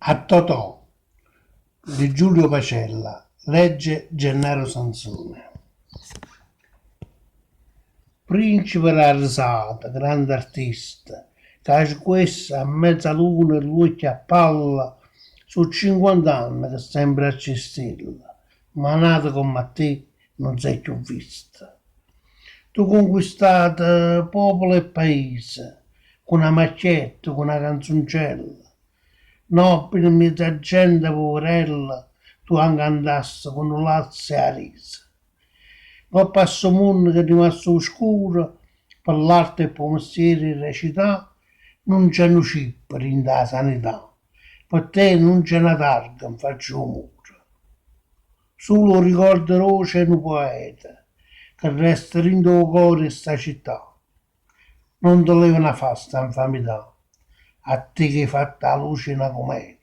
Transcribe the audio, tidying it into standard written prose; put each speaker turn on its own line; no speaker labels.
A Totò di Giulio Pacella, legge Gennaro Sansone. Principe della risata, grande artista, che questo a mezzaluna e luce a palla, su 50 anni che sempre a cistella, ma nato come te non sei più vista. Tu conquistate popolo e paese, con una macchietta, con una canzoncella, nobile mezza gente poverella, tu anche andassi con un lazzo e a risa. Ma passo mondo che è rimasto oscuro, per l'arte e per il mestiere recità, non c'è un cipper in da sanità. Per te non c'è una targa, mi faccio un muro. Solo ricorderò c'è un poeta, che resta in tuo cuore sta città. Non te leva una fasta infamità, a te che hai fatto la luce una cometa.